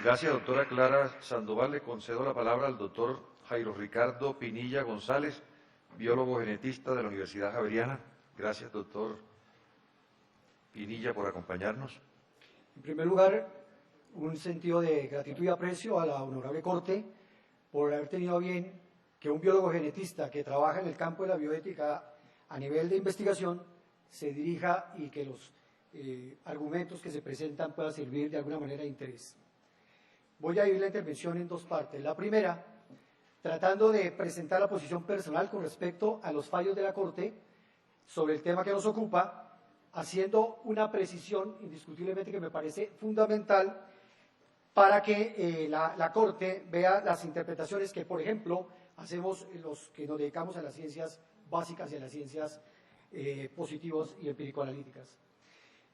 Gracias, doctora Clara Sandoval. Le concedo la palabra al doctor Jairo Ricardo Pinilla González, biólogo genetista de la Universidad Javeriana. Gracias, doctor Pinilla, por acompañarnos. En primer lugar, un sentido de gratitud y aprecio a la honorable Corte por haber tenido bien que un biólogo genetista que trabaja en el campo de la bioética a nivel de investigación se dirija y que los argumentos que se presentan puedan servir de alguna manera de interés. Voy a dividir la intervención en dos partes. La primera, tratando de presentar la posición personal con respecto a los fallos de la Corte sobre el tema que nos ocupa, haciendo una precisión indiscutiblemente que me parece fundamental para que la Corte vea las interpretaciones que, por ejemplo, hacemos los que nos dedicamos a las ciencias básicas y a las ciencias positivas y empírico-analíticas.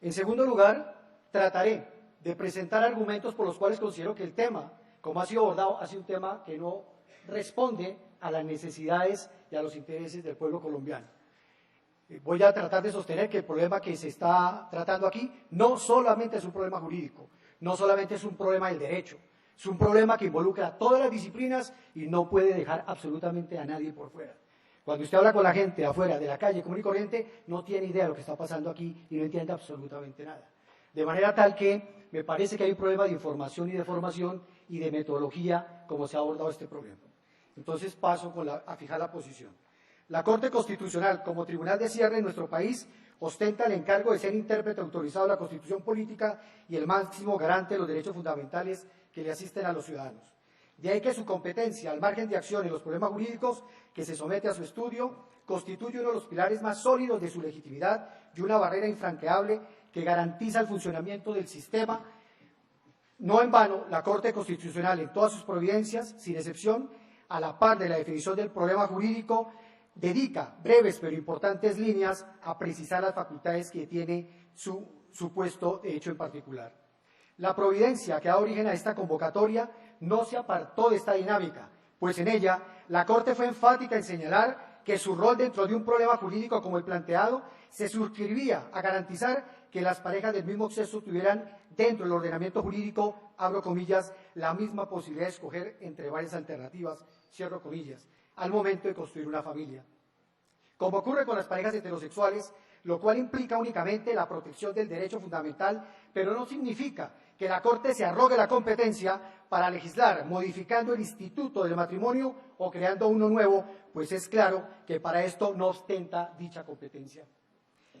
En segundo lugar, trataré de presentar argumentos por los cuales considero que el tema, como ha sido abordado, ha sido un tema que no responde a las necesidades y a los intereses del pueblo colombiano. Voy a tratar de sostener que el problema que se está tratando aquí no solamente es un problema jurídico, no solamente es un problema del derecho, es un problema que involucra a todas las disciplinas y no puede dejar absolutamente a nadie por fuera. Cuando usted habla con la gente afuera de la calle común y corriente, no tiene idea de lo que está pasando aquí y no entiende absolutamente nada. De manera tal que me parece que hay un problema de información y de formación y de metodología como se ha abordado este problema. Entonces paso a fijar la posición. La Corte Constitucional, como tribunal de cierre en nuestro país, ostenta el encargo de ser intérprete autorizado de la Constitución Política y el máximo garante de los derechos fundamentales que le asisten a los ciudadanos. De ahí que su competencia, al margen de acción en los problemas jurídicos que se somete a su estudio, constituye uno de los pilares más sólidos de su legitimidad y una barrera infranqueable que garantiza el funcionamiento del sistema. No en vano, la Corte Constitucional, en todas sus providencias, sin excepción, a la par de la definición del problema jurídico, dedica breves pero importantes líneas a precisar las facultades que tiene su supuesto hecho en particular. La providencia que da origen a esta convocatoria no se apartó de esta dinámica, pues en ella la Corte fue enfática en señalar que su rol dentro de un problema jurídico como el planteado se suscribía a garantizar que las parejas del mismo sexo tuvieran dentro del ordenamiento jurídico, abro comillas, la misma posibilidad de escoger entre varias alternativas, cierro comillas, al momento de construir una familia. Como ocurre con las parejas heterosexuales, lo cual implica únicamente la protección del derecho fundamental, pero no significa que la Corte se arrogue la competencia para legislar, modificando el instituto del matrimonio o creando uno nuevo, pues es claro que para esto no ostenta dicha competencia.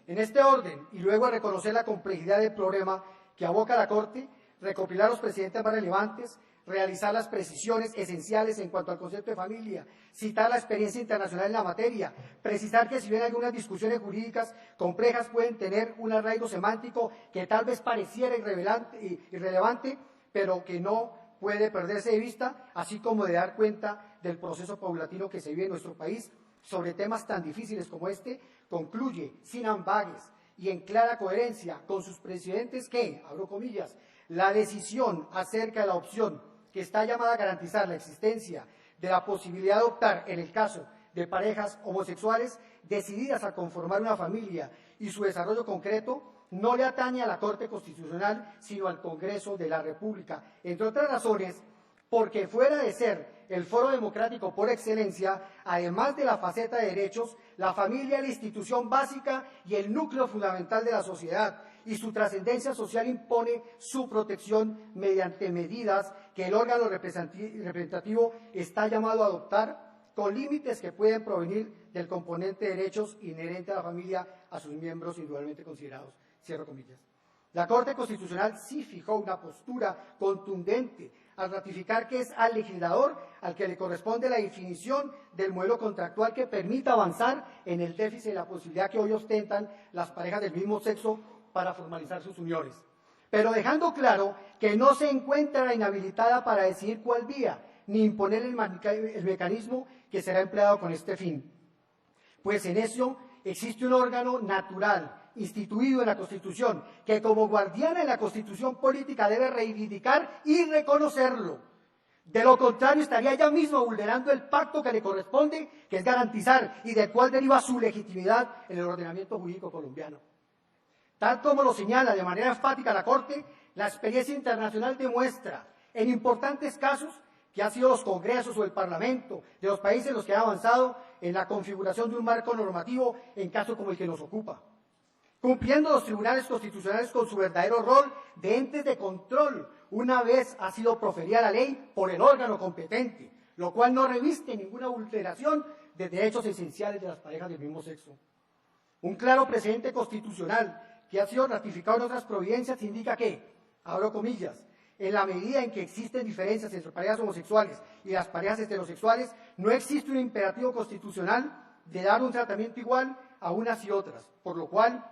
En este orden, y luego de reconocer la complejidad del problema que aboca la Corte, recopilar los precedentes más relevantes, realizar las precisiones esenciales en cuanto al concepto de familia, citar la experiencia internacional en la materia, precisar que si bien algunas discusiones jurídicas complejas pueden tener un arraigo semántico que tal vez pareciera irrelevante, pero que no puede perderse de vista, así como de dar cuenta del proceso paulatino que se vive en nuestro país sobre temas tan difíciles como este, concluye sin ambages y en clara coherencia con sus presidentes que, abro comillas, la decisión acerca de la opción que está llamada a garantizar la existencia de la posibilidad de adoptar en el caso de parejas homosexuales decididas a conformar una familia y su desarrollo concreto, no le atañe a la Corte Constitucional, sino al Congreso de la República, entre otras razones, porque fuera de ser el foro democrático por excelencia, además de la faceta de derechos, la familia es la institución básica y el núcleo fundamental de la sociedad, y su trascendencia social impone su protección mediante medidas que el órgano representativo está llamado a adoptar, con límites que pueden provenir del componente de derechos inherente a la familia, a sus miembros individualmente considerados. Cierro comillas. La Corte Constitucional sí fijó una postura contundente al ratificar que es al legislador al que le corresponde la definición del modelo contractual que permita avanzar en el déficit de la posibilidad que hoy ostentan las parejas del mismo sexo para formalizar sus uniones, pero dejando claro que no se encuentra inhabilitada para decidir cuál vía, ni imponer el mecanismo que será empleado con este fin. Pues en eso existe un órgano natural, instituido en la Constitución, que como guardiana de la Constitución política debe reivindicar y reconocerlo. De lo contrario, estaría ella misma vulnerando el pacto que le corresponde, que es garantizar y del cual deriva su legitimidad en el ordenamiento jurídico colombiano. Tal como lo señala de manera enfática la Corte, la experiencia internacional demuestra en importantes casos que han sido los congresos o el parlamento de los países en los que han avanzado en la configuración de un marco normativo en caso como el que nos ocupa, cumpliendo los tribunales constitucionales con su verdadero rol de entes de control una vez ha sido proferida la ley por el órgano competente, lo cual no reviste ninguna vulneración de derechos esenciales de las parejas del mismo sexo. Un claro precedente constitucional que ha sido ratificado en otras providencias indica que, abro comillas, en la medida en que existen diferencias entre parejas homosexuales y las parejas heterosexuales, no existe un imperativo constitucional de dar un tratamiento igual a unas y otras, por lo cual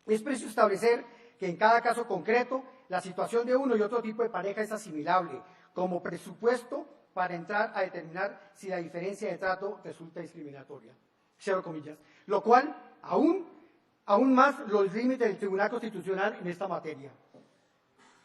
es preciso establecer que en cada caso concreto la situación de uno y otro tipo de pareja es asimilable como presupuesto para entrar a determinar si la diferencia de trato resulta discriminatoria. Cierro comillas. Lo cual aún más los límites del Tribunal Constitucional en esta materia.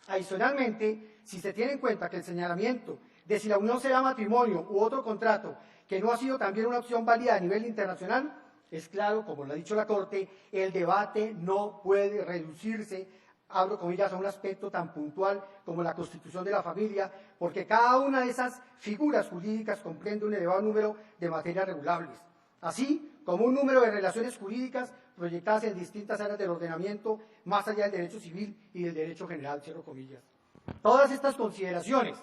Adicionalmente, si se tiene en cuenta que el señalamiento de si la unión será matrimonio u otro contrato que no ha sido también una opción válida a nivel internacional, es claro, como lo ha dicho la Corte, el debate no puede reducirse, abro comillas, a un aspecto tan puntual como la constitución de la familia, porque cada una de esas figuras jurídicas comprende un elevado número de materias regulables, así como un número de relaciones jurídicas proyectadas en distintas áreas del ordenamiento, más allá del derecho civil y del derecho general, cierro comillas. Todas estas consideraciones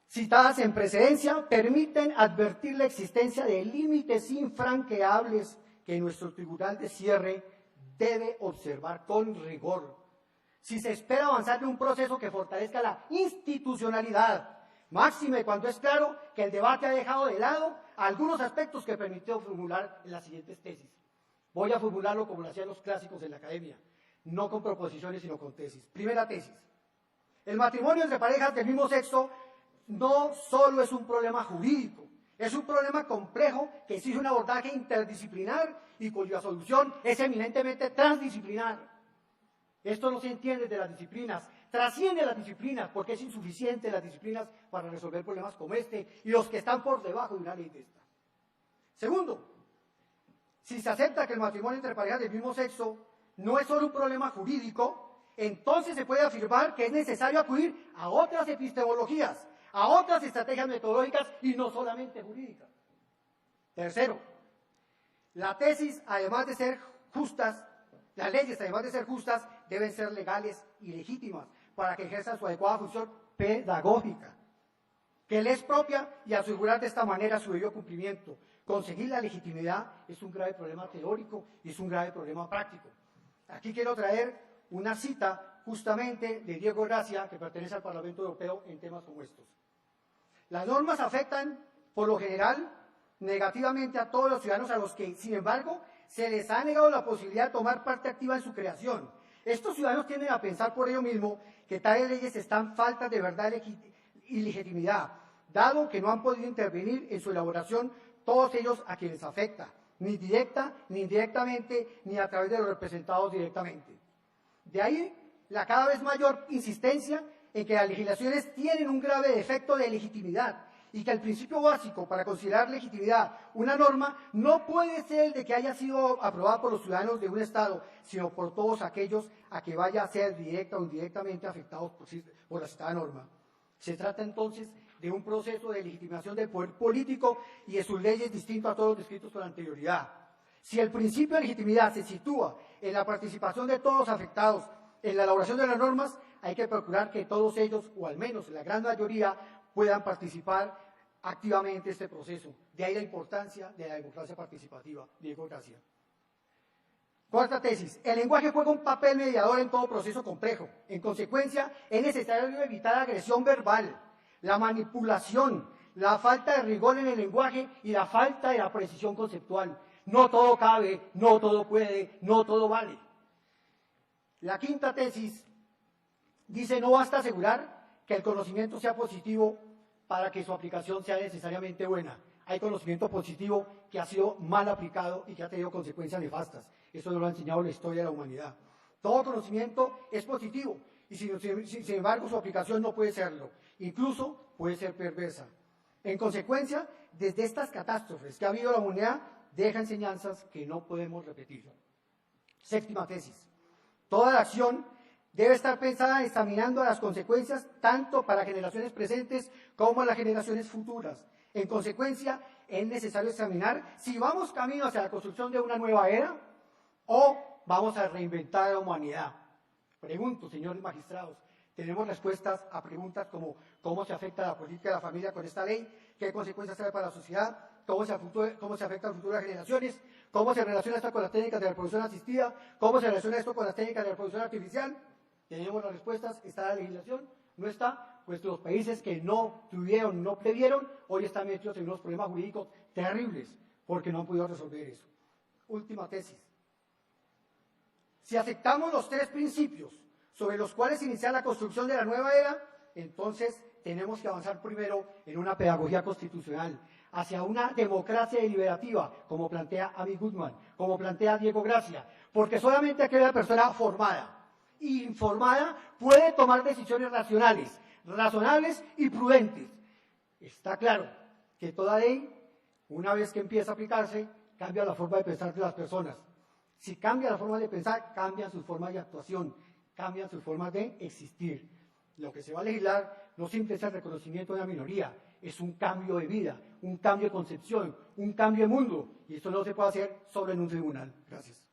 citadas en precedencia permiten advertir la existencia de límites infranqueables que nuestro tribunal de cierre debe observar con rigor. Si se espera avanzar en un proceso que fortalezca la institucionalidad, máxime cuando es claro que el debate ha dejado de lado algunos aspectos que permitió formular en las siguientes tesis. Voy a formularlo como lo hacían los clásicos en la academia, no con proposiciones sino con tesis. Primera tesis. El matrimonio entre parejas del mismo sexo no solo es un problema jurídico, es un problema complejo que exige un abordaje interdisciplinar y cuya solución es eminentemente transdisciplinar. Esto no se entiende de las disciplinas, trasciende las disciplinas porque es insuficiente las disciplinas para resolver problemas como este y los que están por debajo de una ley de esta. Segundo, si se acepta que el matrimonio entre parejas del mismo sexo no es solo un problema jurídico, entonces se puede afirmar que es necesario acudir a otras epistemologías, a otras estrategias metodológicas y no solamente jurídicas. Tercero, la tesis, además de ser justas, las leyes, además de ser justas, deben ser legales y legítimas para que ejerzan su adecuada función pedagógica, que les es propia y asegurar de esta manera su debido cumplimiento. Conseguir la legitimidad es un grave problema teórico y es un grave problema práctico. Aquí quiero traer una cita justamente de Diego Gracia, que pertenece al Parlamento Europeo en temas como estos. Las normas afectan, por lo general, negativamente a todos los ciudadanos a los que, sin embargo, se les ha negado la posibilidad de tomar parte activa en su creación. Estos ciudadanos tienden a pensar por ello mismo que tales leyes están faltas de verdad y legitimidad, dado que no han podido intervenir en su elaboración todos ellos a quienes afecta, ni directa, ni indirectamente, ni a través de los representados directamente. De ahí la cada vez mayor insistencia en que las legislaciones tienen un grave defecto de legitimidad y que el principio básico para considerar legitimidad una norma no puede ser el de que haya sido aprobada por los ciudadanos de un Estado, sino por todos aquellos a que vaya a ser directa o indirectamente afectados por la citada norma. Se trata entonces de un proceso de legitimación del poder político y de sus leyes distinto a todos los descritos con anterioridad. Si el principio de legitimidad se sitúa en la participación de todos los afectados en la elaboración de las normas, hay que procurar que todos ellos, o al menos la gran mayoría, puedan participar activamente en este proceso. De ahí la importancia de la democracia participativa. Diego Gracia. Cuarta tesis. El lenguaje juega un papel mediador en todo proceso complejo. En consecuencia, es necesario evitar la agresión verbal, la manipulación, la falta de rigor en el lenguaje y la falta de la precisión conceptual. No todo cabe, no todo puede, no todo vale. La quinta tesis dice: no basta asegurar que el conocimiento sea positivo para que su aplicación sea necesariamente buena. Hay conocimiento positivo que ha sido mal aplicado y que ha tenido consecuencias nefastas. Eso nos lo ha enseñado la historia de la humanidad. Todo conocimiento es positivo y sin embargo su aplicación no puede serlo. Incluso puede ser perversa. En consecuencia, desde estas catástrofes que ha habido la humanidad, deja enseñanzas que no podemos repetir. Séptima tesis. Toda la acción debe estar pensada examinando las consecuencias tanto para generaciones presentes como las generaciones futuras. En consecuencia, es necesario examinar si vamos camino hacia la construcción de una nueva era o vamos a reinventar la humanidad. Pregunto, señores magistrados, ¿tenemos respuestas a preguntas como cómo se afecta la política de la familia con esta ley? ¿Qué consecuencias trae para la sociedad? ¿Cómo se afecta a las futuras generaciones? ¿Cómo se relaciona esto con las técnicas de la reproducción asistida? ¿Cómo se relaciona esto con las técnicas de la reproducción artificial? Tenemos las respuestas, está la legislación, no está, pues los países que no tuvieron, no previeron, hoy están metidos en unos problemas jurídicos terribles, porque no han podido resolver eso. Última tesis. Si aceptamos los tres principios sobre los cuales iniciar la construcción de la nueva era, entonces tenemos que avanzar primero en una pedagogía constitucional, hacia una democracia deliberativa, como plantea Amy Goodman, como plantea Diego Gracia, porque solamente aquella persona formada e informada puede tomar decisiones racionales, razonables y prudentes. Está claro que toda ley, una vez que empieza a aplicarse, cambia la forma de pensar de las personas. Si cambia la forma de pensar, cambian sus formas de actuación, cambian sus formas de existir. Lo que se va a legislar no siempre es el reconocimiento de una minoría, es un cambio de vida, un cambio de concepción, un cambio de mundo, y esto no se puede hacer solo en un tribunal. Gracias.